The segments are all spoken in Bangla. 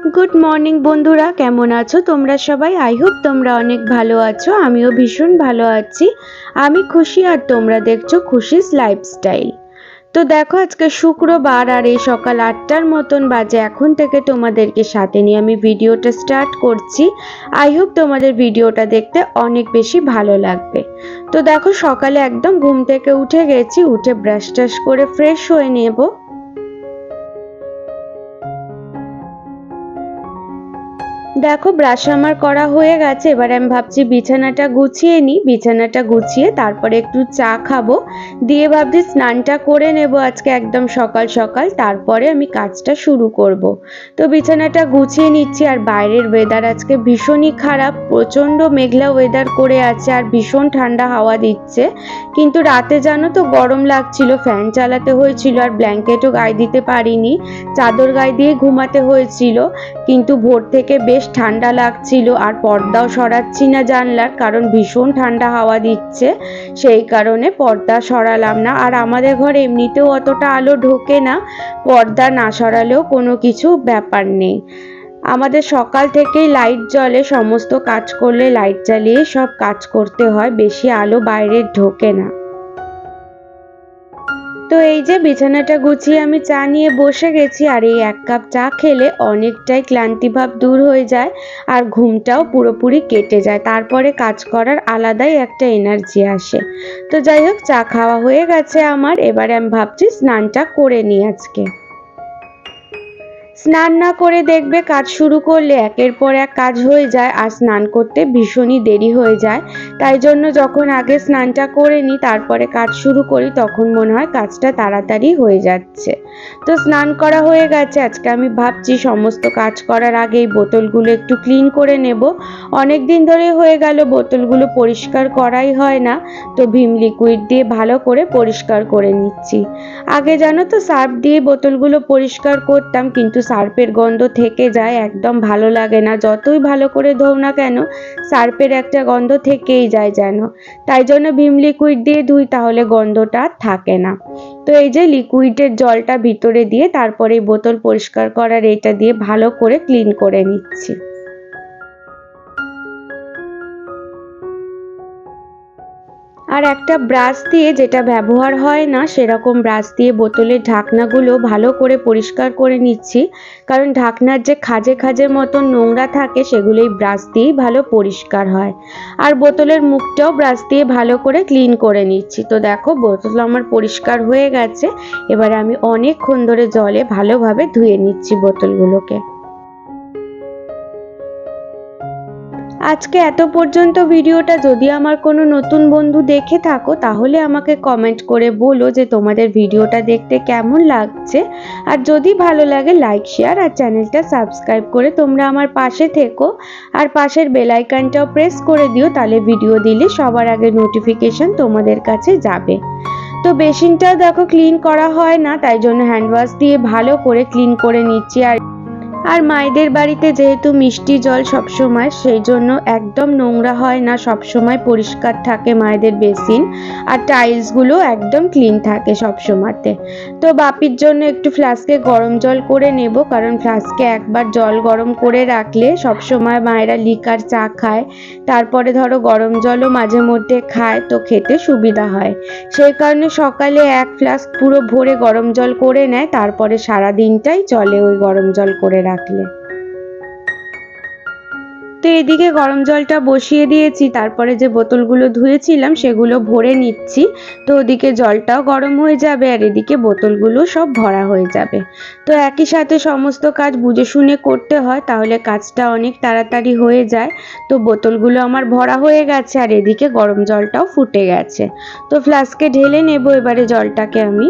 গুড মর্নিং বন্ধুরা, কেমন আছো তোমরা সবাই? আই হোপ তোমরা অনেক ভালো আছো। আমিও ভীষণ ভালো আছি। আমি খুশি আর তোমরা দেখছো খুশিস লাইফস্টাইল। তো দেখো, আজকে শুক্রবার আর এই সকাল 8টার মতন বাজে। এখন থেকে তোমাদেরকে সাথে নিয়ে আমি ভিডিওটা স্টার্ট করছি। আই হোপ তোমাদের ভিডিওটা দেখতে অনেক বেশি ভালো লাগবে। তো দেখো, সকালে একদম ঘুম থেকে উঠে গেছি, উঠে ব্রাশ টাশ করে ফ্রেশ হয়ে নেবো। দেখো, ব্রাশ আমার করা হয়ে গেছে। এবার আমি ভাবছি বিছানাটা গুছিয়ে নিই। বিছানাটা গুছিয়ে তারপরে একটু চা খাবো, দিয়ে ভাবছি স্নানটা করে নেব আজকে একদম সকাল সকাল, তারপরে আমি কাজটা শুরু করব। তো বিছানাটা গুছিয়ে নিচ্ছি। আর বাইরের ওয়েদার আজকে ভীষণই খারাপ, প্রচণ্ড মেঘলা ওয়েদার করে আছে আর ভীষণ ঠান্ডা হাওয়া দিচ্ছে। কিন্তু রাতে জানো তো গরম লাগছিল, ফ্যান চালাতে হয়েছিল আর ব্ল্যাঙ্কেটও গায়ে দিতে পারিনি, চাদর গায়ে দিয়ে ঘুমাতে হয়েছিল। কিন্তু ভোর থেকে বেশ ঠান্ডা লাগছিল আর পর্দাও সরাচ্ছি না জানলার, কারণ ভীষণ ঠান্ডা হাওয়া দিচ্ছে। সেই কারণে পর্দা সরালাম না। আর আমাদের ঘরে এমনিতেও অতটা আলো ঢোকে না, পর্দা না সরালেও কোনো কিছু ব্যাপার নেই। আমাদের সকাল থেকেই লাইট জ্বলে, সমস্ত কাজ করলে লাইট জ্বালিয়ে সব কাজ করতে হয়, বেশি আলো বাইরে ঢোকে না। তো এই যে বিছানাটা গুছিয়ে আমি চা নিয়ে বসে গেছি। আর এই এক কাপ চা খেলে অনেকটাই ক্লান্তিভাব দূর হয়ে যায় আর ঘুমটাও পুরোপুরি কেটে যায়। তারপরে কাজ করার আলাদাই একটা এনার্জি আসে। তো যাই হোক, চা খাওয়া হয়ে গেছে আমার। এবারে আমি ভাবছি স্নানটা করে নিই আজকে। স্নান না করে দেখবে কাজ শুরু করলে একের পর এক কাজ হয়ে যায় আর স্নান করতে ভীষণই দেরি হয়ে যায়। তাই জন্য যখন আগে স্নানটা করে নিই তারপরে কাজ শুরু করি, তখন মনে হয় কাজটা তাড়াতাড়ি হয়ে যাচ্ছে। তো স্নান করা হয়ে গেছে। আজকে আমি ভাবছি সমস্ত কাজ করার আগে এই বোতলগুলো একটু ক্লিন করে নেব। অনেক দিন ধরে হয়ে গেল বোতলগুলো পরিষ্কার করাই হয় না। তো ভিম লিকুইড দিয়ে ভালো করে পরিষ্কার করে নিচ্ছি। আগে জানো তো সার্ফ দিয়ে বোতলগুলো পরিষ্কার করতাম, কিন্তু সার্ফের গন্ধ থেকে যায়, একদম ভালো লাগে না। যতই ভালো করে ধোও না কেন, সার্ফের একটা গন্ধ থেকেই যায় যেন। তাই জন্য ভিম লিকুইড দিয়ে ধুই, তাহলে গন্ধটা থাকে না। তো এই যে লিকুইডের জলটা ভিতরে দিয়ে তারপরে বোতল পরিষ্কার করার এটা দিয়ে ভালো করে ক্লিন করে নিচ্ছি। আর একটা ব্রাশ দিয়ে, যেটা ব্যবহার হয় না সেরকম ব্রাশ দিয়ে বোতলের ঢাকনাগুলো ভালো করে পরিষ্কার করে নিচ্ছি, কারণ ঢাকনার যে খাঁজে খাঁজের মতন নোংরা থাকে সেগুলো এই ব্রাশ দিয়েই ভালো পরিষ্কার হয়। আর বোতলের মুখটাও ব্রাশ দিয়ে ভালো করে ক্লিন করে নিচ্ছি। তো দেখো, বোতল আমার পরিষ্কার হয়ে গেছে। এবারে আমি অনেকক্ষণ ধরে জলে ভালোভাবে ধুয়ে নিচ্ছি বোতলগুলোকে। আজকে এত পর্যন্ত ভিডিওটা যদি আমার কোনো নতুন বন্ধু দেখে থাকো, তাহলে আমাকে কমেন্ট করে বলো যে তোমাদের ভিডিওটা দেখতে কেমন লাগছে। আর যদি ভালো লাগে লাইক শেয়ার আর চ্যানেলটা সাবস্ক্রাইব করে তোমরা আমার পাশে থেকো। আর পাশের বেল আইকনটাও প্রেস করে দিও, তাহলে ভিডিও দিলে সবার আগে নোটিফিকেশন তোমাদের কাছে যাবে। তো বেসিনটাও দেখো ক্লিন করা হয় না, তাই জন্য হ্যান্ড ওয়াশ দিয়ে ভালো করে ক্লিন করে নিচ্ছি। আর মায়েদের বাড়িতে যেহেতু মিষ্টি জল সবসময়, সেই জন্য একদম নোংরা হয় না, সবসময় পরিষ্কার থাকে মায়েদের বেসিন। আর টাইলসগুলো একদম ক্লিন থাকে সবসময়তে। তো বাপির জন্য একটু ফ্লাস্কে গরম জল করে নেব, কারণ ফ্লাস্কে একবার জল গরম করে রাখলে সবসময় মায়েরা লিকার চা খায়, তারপরে ধরো গরম জলও মাঝে মধ্যে খায়, তো খেতে সুবিধা হয়। সেই কারণে সকালে এক ফ্লাস্ক পুরো ভরে গরম জল করে নেয়, তারপরে সারা দিনটাই চলে ওই গরম জল করে রাখলে। তো এদিকে গরম জলটা বসিয়ে দিয়েছি, তারপরে যে বোতলগুলো ধুয়েছিলাম সেগুলো ভরে নিচ্ছি। তো ওদিকে জলটাও গরম হয়ে যাবে আর এদিকে বোতলগুলো সব ভরা হয়ে যাবে। তো একই সাথে সমস্ত কাজ বুঝে শুনে করতে হয়, তাহলে কাজটা অনেক তাড়াতাড়ি হয়ে যায়। তো বোতলগুলো আমার ভরা হয়ে গেছে আর এদিকে গরম জলটাও ফুটে গেছে। তো ফ্লাস্কে ঢেলে নেব এবারে জলটাকে আমি।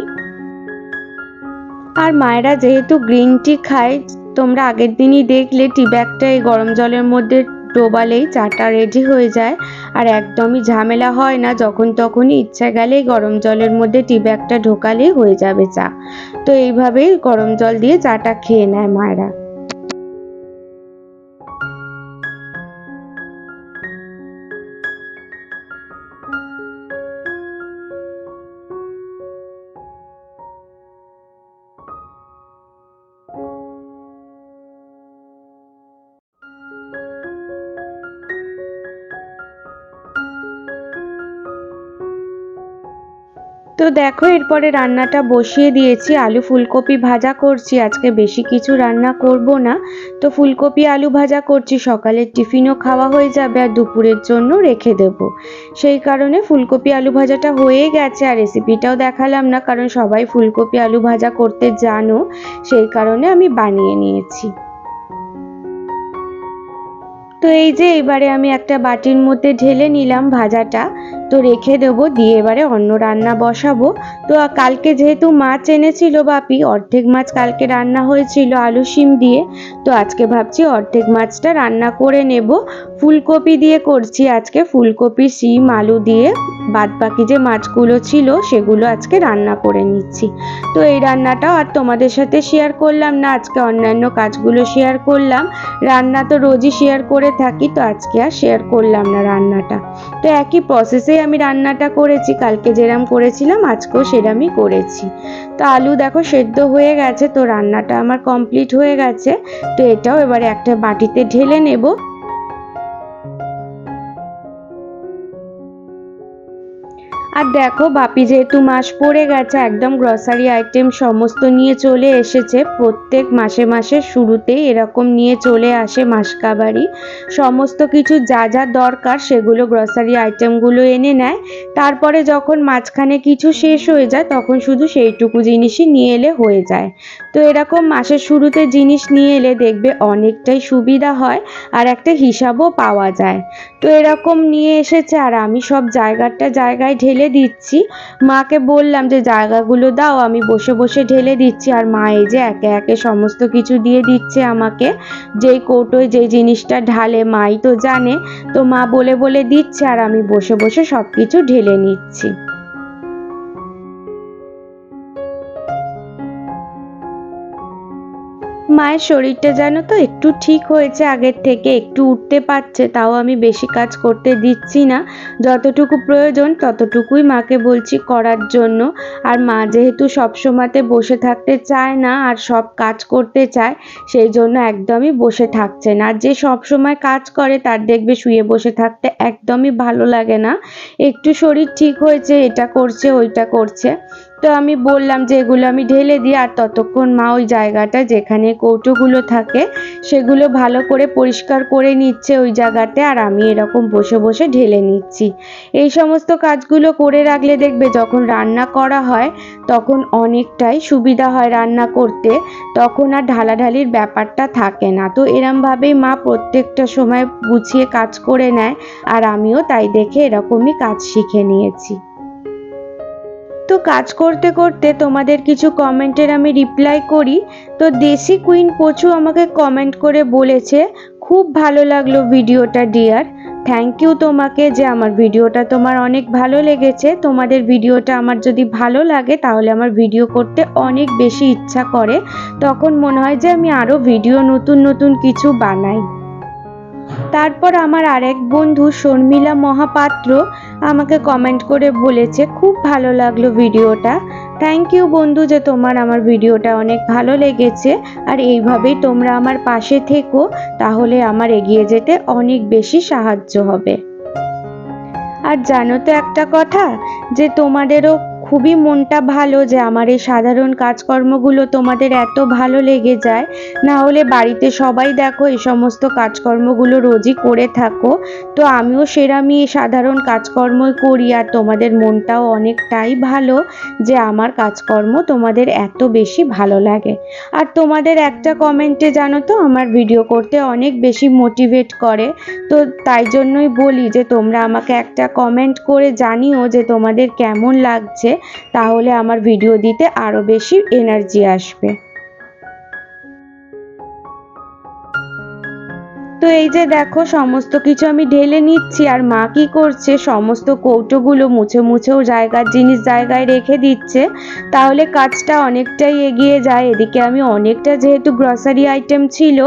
আর মায়েরা যেহেতু গ্রিন টি খায়, তোমরা আগের দিনই দেখলে টি ব্যাগটা এই গরম জলের মধ্যে ডোবালেই চাটা রেডি হয়ে যায়। আর একদমই ঝামেলা হয় না, যখন তখনই ইচ্ছা গেলেই গরম জলের মধ্যে টি ব্যাগটা ঢোকালেই হয়ে যাবে চা। তো এইভাবেই গরম জল দিয়ে চাটা খেয়ে নেয় মায়েরা। তো দেখো এরপরে রান্নাটা বসিয়ে দিয়েছি, আলু ফুলকপি ভাজা করছি। আজকে বেশি কিছু রান্না করব না, তো ফুলকপি আলু ভাজা করছি, সকালের টিফিনও খাওয়া হয়ে যাবে আর দুপুরের জন্য রেখে দেব। সেই কারণে ফুলকপি আলু ভাজাটা হয়ে গেছে, আর রেসিপিটাও দেখালাম না কারণ সবাই ফুলকপি আলু ভাজা করতে জানো, সেই কারণে আমি বানিয়ে নিয়েছি। তো এই যে এবারে আমি একটা বাটির মধ্যে ঢেলে নিলাম ভাজাটা, তো রেখে দেবো, দিয়ে এবারে অন্য রান্না বসাবো। তো কালকে যেহেতু মাছ এনেছিল বাপি, অর্ধেক মাছ কালকে রান্না হয়েছিল আলু শিম দিয়ে, তো আজকে ভাবছি অর্ধেক মাছটা রান্না করে নেব। ফুলকপি দিয়ে করছি আজকে, ফুলকপি শিম আলু দিয়ে বাদ বাকি যে মাছগুলো ছিল সেগুলো আজকে রান্না করে নিচ্ছি। তো এই রান্নাটাও আর তোমাদের সাথে শেয়ার করলাম না, আজকে অন্যান্য কাজগুলো শেয়ার করলাম। রান্না তো রোজই শেয়ার করে থাকি, তো আজকে আর শেয়ার করলাম না রান্নাটা। তো একই প্রসেসে আমি রান্নাটা করেছি, কালকে যেরকম করেছিলাম আজকেও সেরকমই করেছি। তো আলু দেখো সেদ্ধ হয়ে গেছে, তো রান্নাটা আমার কমপ্লিট হয়ে গেছে। তো এটাও এবারে একটা বাটিতে ঢেলে নেব। আর দেখো বাপি যেহেতু মাস পড়ে গেছে, একদম গ্রসারি আইটেম সমস্ত নিয়ে চলে এসেছে। প্রত্যেক মাসে মাসে শুরুতেই এরকম নিয়ে চলে আসে মাসকাবারি, সমস্ত কিছু যা যা দরকার সেগুলো গ্রসারি আইটেমগুলো এনে নেয়। তারপরে যখন মাঝখানে কিছু শেষ হয়ে যায় তখন শুধু সেইটুকু জিনিসই নিয়ে এলে হয়ে যায়। তো এরকম মাসের শুরুতে জিনিস নিয়ে এলে দেখবে অনেকটাই সুবিধা হয় আর একটা হিসাবও পাওয়া যায়। তো এরকম নিয়ে এসেছে আর আমি সব জায়গায় ঢেলে দিচ্ছি। মাকে বললাম যে জায়গাগুলো দাও, আমি বসে বসে ঢেলে দিচ্ছি। আর মা এই যে একে একে সমস্ত কিছু দিয়ে দিচ্ছে আমাকে, যেই কৌটোয় যেই জিনিসটা ঢালে মাই তো জানে। তো মা বলে বলে দিচ্ছে আর আমি বসে বসে সব কিছু ঢেলে নিচ্ছি। মায়ের শরীরটা জানো তো একটু ঠিক হয়েছে আগের থেকে, একটু উঠতে পারছে, তাও আমি বেশি কাজ করতে দিচ্ছি না, যতটুকু প্রয়োজন ততটুকুই মাকে বলছি করার জন্য। আর মা যেহেতু সবসময়তে বসে থাকতে চায় না আর সব কাজ করতে চায়, সেই জন্য একদমই বসে থাকছে না। আর যে সবসময় কাজ করে তার দেখবে শুয়ে বসে থাকতে একদমই ভালো লাগে না। একটু শরীর ঠিক হয়েছে, এটা করছে ওইটা করছে। তো আমি বললাম যে এগুলো আমি ঢেলে দিই, আর ততক্ষণ মা ওই জায়গাটা যেখানে কৌটোগুলো থাকে সেগুলো ভালো করে পরিষ্কার করে নিচ্ছে ওই জায়গাতে, আর আমি এরকম বসে বসে ঢেলে নিচ্ছি। এই সমস্ত কাজগুলো করে রাখলে দেখবে যখন রান্না করা হয় তখন অনেকটাই সুবিধা হয় রান্না করতে, তখন আর ঢালাঢালির ব্যাপারটা থাকে না। তো এরমভাবেই মা প্রত্যেকটা সময় গুছিয়ে কাজ করে নেয়, আর আমিও তাই দেখে এরকমই কাজ শিখে নিয়েছি। তো কাজ করতে করতে তোমাদের কিছু কমেন্টের আমি রিপ্লাই করি। তো দেশি কুইন পচু আমাকে কমেন্ট করে বলেছে, খুব ভালো লাগলো ভিডিওটা ডিয়ার। থ্যাংক ইউ তোমাকে, যে আমার ভিডিওটা তোমার অনেক ভালো লেগেছে। তোমাদের ভিডিওটা আমার যদি ভালো লাগে তাহলে আমার ভিডিও করতে অনেক বেশি ইচ্ছা করে, তখন মনে হয় যে আমি আরও ভিডিও নতুন নতুন কিছু বানাই। তারপর আমার আরেক বন্ধু শর্মিলা মহাপাত্র আমাকে কমেন্ট করে বলেছে, খুব ভালো লাগলো ভিডিওটা। থ্যাংক ইউ বন্ধু, যে তোমার আমার ভিডিওটা অনেক ভালো লেগেছে, আর এইভাবেই তোমরা আমার পাশে থেকো, তাহলে আমার এগিয়ে যেতে অনেক বেশি সাহায্য হবে। আর জানো তো একটা কথা, যে তোমাদেরও খুবই মনটা ভালো যে আমার এই সাধারণ কাজকর্মগুলো তোমাদের এত ভালো লেগে যায়। না হলে বাড়িতে সবাই দেখো এই সমস্ত কাজকর্মগুলো রোজই করে থাকো, তো আমিও সেরামই সাধারণ কাজকর্মই করি, আর তোমাদের মনটাও অনেকটাই ভালো যে আমার কাজকর্ম তোমাদের এত বেশি ভালো লাগে। আর তোমাদের একটা কমেন্টে জানো তো আমার ভিডিও করতে অনেক বেশি মোটিভেট করে। তো তাই জন্যই বলি যে তোমরা আমাকে একটা কমেন্ট করে জানিও যে তোমাদের কেমন লাগছে, তাহলে আমার ভিডিও দিতে আরো বেশি এনার্জি আসবে। তো এই যে দেখো সমস্ত কিছু আমি ঢেলে নিচ্ছি, আর মা কি করছে সমস্ত কৌটোগুলো মুছে মুছেও জায়গার জিনিস জায়গায় রেখে দিচ্ছে, তাহলে কাজটা অনেকটাই এগিয়ে যায়। এদিকে আমি অনেকটা যেহেতু গ্রসারি আইটেম ছিল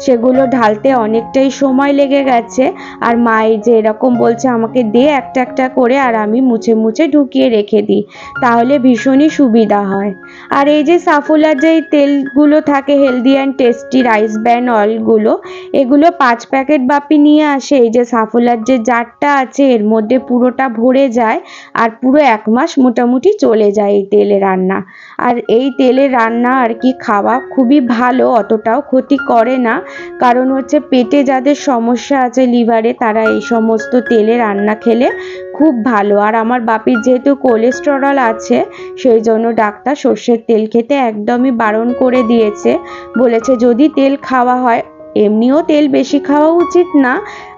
সেগুলো ঢালতে অনেকটাই সময় লেগে গেছে, আর মা এই যে এরকম বলছে আমাকে দে একটা একটা করে, আর আমি মুছে মুছে ঢুকিয়ে রেখে দিই, তাহলে ভীষণই সুবিধা হয়। আর এই যে সাফোলার যেই তেলগুলো থাকে healthy and tasty rice bran অয়েলগুলো, এগুলো 5 প্যাকেট বাপি নিয়ে আসে। এই যে সাফোলার যে জারটা আছে এর মধ্যে পুরোটা ভরে যায়, আর পুরো 1 মাস মোটামুটি চলে যায় এই তেলে রান্না। আর এই তেলে রান্না আর কি খাওয়া খুবই ভালো, অতটাও ক্ষতি করে না। কারণ হচ্ছে পেটে যাদের সমস্যা আছে লিভারে, তারা এই সমস্ত তেলে রান্না খেলে খুব ভালো। আর আমার বাপির যেহেতু কোলেস্টেরল আছে, সেই জন্য ডাক্তার সর্ষের তেল খেতে একদমই বারণ করে দিয়েছে। বলেছে যদি তেল খাওয়া হয়, এমনিও তেল বেশি খাওয়া উচিত না,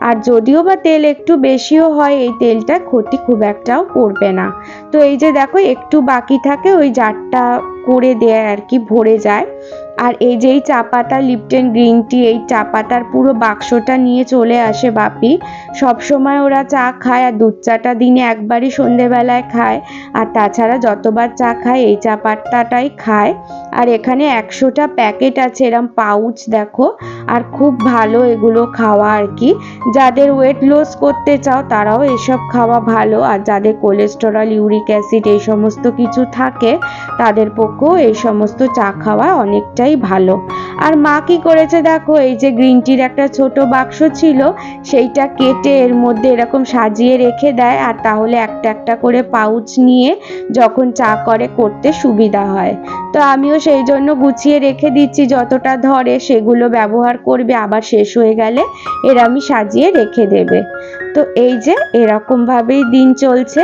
আর যদিও বা তেল একটু বেশিও হয় এই তেলটা ক্ষতি খুব একটাও করবে না। তো এই যে দেখো একটু বাকি থাকে, ওই জারটা করে দেয় আর কি, ভরে যায়। আর এই যে এই চা পাতা লিপটন গ্রিন টি, এই চা পাতার পুরো বাক্সটা নিয়ে চলে আসে বাপি। সব সময় ওরা চা খায়, আর দুধ চাটা দিনে একবারই সন্ধেবেলায় খায়, আর তাছাড়া যতবার চা খায় এই চা পাতাটাই খায়। আর এখানে 100টা প্যাকেট আছে এরম পাউচ দেখো, আর খুব ভালো এগুলো খাওয়া আর কি। যাদের ওয়েট লস করতে চাও তারাও এসব খাওয়া ভালো, আর যাদের কোলেস্টেরল ইউরিক অ্যাসিড এই সমস্ত কিছু থাকে তাদের পক্ষেও এই সমস্ত চা খাওয়া অনেকটাই ভালো। আর মা কি করেছে দেখো, এই যে গ্রিন টির একটা ছোট বাক্স ছিল সেইটা কেটে এর মধ্যে এরকম সাজিয়ে রেখে দেয়, আর তাহলে একটা একটা করে পাউচ নিয়ে যখন চা করতে সুবিধা হয়। তো আমিও সেই জন্য গুছিয়ে রেখে দিচ্ছি, যতটা ধরে সেগুলো ব্যবহার করবে, আবার শেষ হয়ে গেলে এরামই সাজিয়ে রেখে দেবে। তো এই যে এরকম ভাবেই দিন চলছে।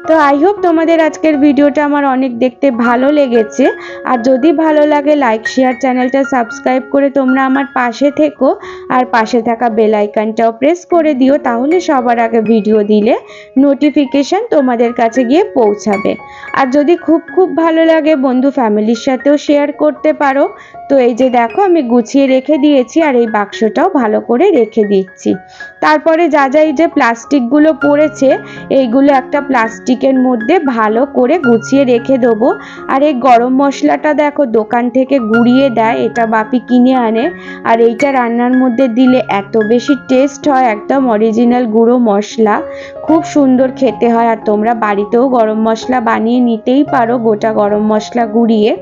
তো আই হোপ তোমাদের আজকের ভিডিওটা আমার অনেক দেখতে ভালো লেগেছে। আর যদি ভালো লাগে লাইক শেয়ার, চ্যানেলটা সাবস্ক্রাইব করে তোমরা আমার পাশে থেকো, আর পাশে থাকা বেল আইকনটাও প্রেস করে দিও, তাহলে সবার আগে ভিডিও দিলে নোটিফিকেশন তোমাদের কাছে গিয়ে পৌঁছাবে। আর যদি খুব খুব ভালো লাগে বন্ধু ফ্যামিলির সাথেও শেয়ার করতে পারো। তো এই যে দেখো আমি গুছিয়ে রেখে দিয়েছি, আর এই বাক্সটাও ভালো করে রেখে দিচ্ছি। তারপরে যা যা এই যে প্লাস্টিকগুলো পড়েছে এইগুলো একটা প্লাস্টিকের মধ্যে ভালো করে গুছিয়ে রেখে দেবো। আর এই গরম মশলাটা দেখো দোকান থেকে গুঁড়িয়ে দেয়, এটা বাপি কিনে আনে, আর এইটা রান্নার মধ্যে দিলে এত বেশি টেস্ট হয়, একদম অরিজিনাল গুঁড়ো মশলা, খুব সুন্দর খেতে হয়। আর তোমরা বাড়িতেও গরম মশলা বানিয়ে নিতেই পারো, গোটা গরম মশলা গুঁড়িয়ে।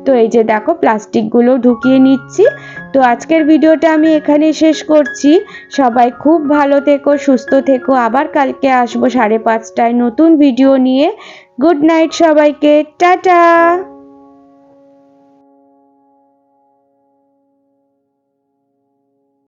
তো এই যে দেখো প্লাস্টিকগুলো ঢুকিয়ে নিচ্ছি। তো আজকের ভিডিওটা আমি এখানেই শেষ করছি। সবাই খুব ভালো থেকো, সুস্থ থেকো। আবার কালকে আসবো 5:30টায় নতুন ভিডিও নিয়ে। গুড নাইট সবাইকে, টাটা।